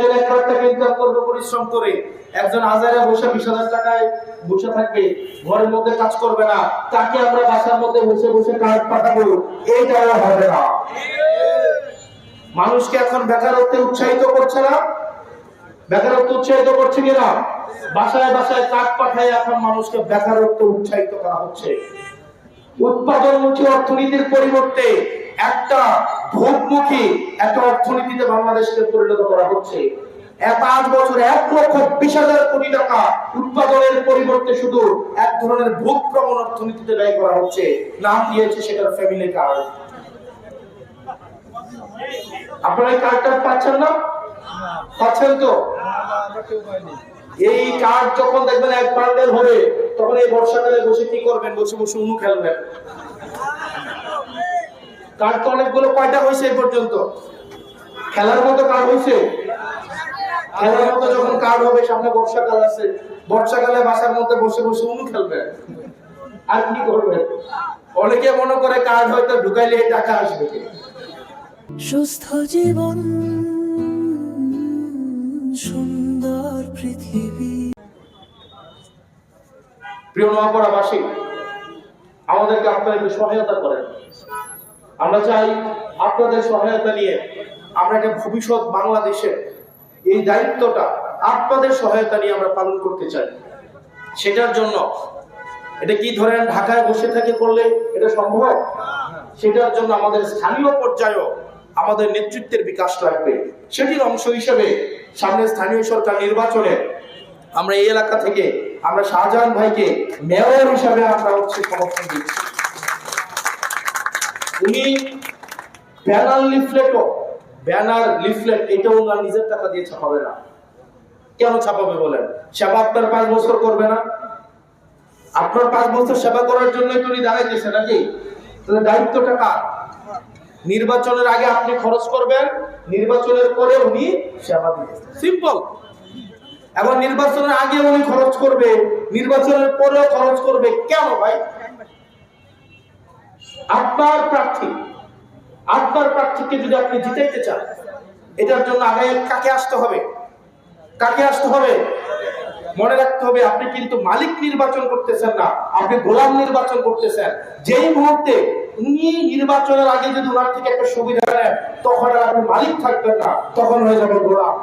একজন 1 লাখ টাকা ইনকাম করবে পরিশ্রম করে, একজন হাজারে বসে 20,000 টাকায় বসে থাকবে, ঘরের মধ্যে কাজ করবে না, তাকে আমরা বাসার মধ্যে বসে বসে কার্ড পাঠাবো, এইটাও হবে না। মানুষকে এখন বেকারত্বে উৎসাহিত করছে না? বেকারত্ব উৎসাহিত করছে কিনা? বাসায় বাসায় কার্ড পাঠায় এখন মানুষকে বেকারত্ব উৎসাহিত করা হচ্ছে। উৎপাদনমুখী অর্থনীতির পরিবর্তে একটা ভোগমুখী একটা অর্থনীতিতে বাংলাদেশকে পরিণত করা হচ্ছে। 5 বছরে 1,20,000 কোটি টাকা উৎপাদনের পরিবর্তে শুধু এক ধরনের ভোগপ্রবণ অর্থনীতিতে ব্যয় করা হচ্ছে। নাম দিয়েছে সেটার ফ্যামিলি কার্ড। আপনারা এই কার্ডটা পাচ্ছেন না? পাচ্ছেন তো? এই কার্ড যখন দেখবেন এক বান্ডেল হবে, তখন এই বর্ষাকালে বসে কি করবেন? বসে বসে উনু খেলবেন। কার্ড তো অনেকগুলো, কয়টা হয়েছে এই পর্যন্ত? খেলার মতো কার্ড হয়েছে? খেলার মতো যখন কার্ড হবে, সামনে বর্ষাকাল আছে, বর্ষাকালে বাসার মধ্যে বসে বসে উনু খেলবেন। আর কি করবেন? অনেকে মনে করে কার্ড হয়তো ঢুকাইলে টাকা আসবে। সুস্থ জীবন, সুন্দর পৃথিবী। প্রিয় নোয়াপাড়াবাসী, আমাদেরকে আপনারা একটু সহায়তা করেন। আমরা চাই আপনাদের সহায়তা নিয়ে আমরা একটা ভবিষ্যৎ বাংলাদেশে এই দায়িত্বটা আপনাদের সহায়তা নিয়ে আমরা পালন করতে চাই। সেটার জন্য এটা কি ধরেন ঢাকায় বসে থেকে করলে এটা সম্ভব? সেটার জন্য আমাদের স্থানীয় পর্যায়েও আমাদের নেতৃত্বের বিকাশ লাগবে। সেটির অংশ হিসেবে সামনে স্থানীয় সরকার নির্বাচনে আমরা এই এলাকা থেকে আমরা শাহজাহান ভাইকে মেয়র হিসাবে আমরা সমর্থন দিচ্ছি। উনি ব্যানার লিফলেট এটাও ওনার নিজের টাকা দিয়ে ছাপাবে না। কেন ছাপাবে বলেন? সেবা আপনার 5 বছর করবে না? আপনার 5 বছর সেবা করার জন্য তো উনি দাঁড়াইতেছে নাকি? তাহলে দায়িত্বটা কার? নির্বাচনের আগে আপনি খরচ করবেন, নির্বাচনের পরে উনি সেবা দিবেন। সিম্পল। এখন নির্বাচনের আগে উনি খরচ করবে, নির্বাচনের পরেও খরচ করবে, কেন ভাই? আপনার প্রার্থীকে যদি আপনি জিতাইতে চান, এটার জন্য আগে কাকে আসতে হবে? মনে রাখতে হবে, আপনি কিন্তু মালিক নির্বাচন করতেছেন না, আপনি গোলাম নির্বাচন করতেছেন। যেই মুহূর্তে উনি নির্বাচনের আগে যদি ওনার থেকে একটা সুবিধা নেন, তখন আর আপনি মালিক থাকবেন না, তখন হয়ে যাবে গোলাম।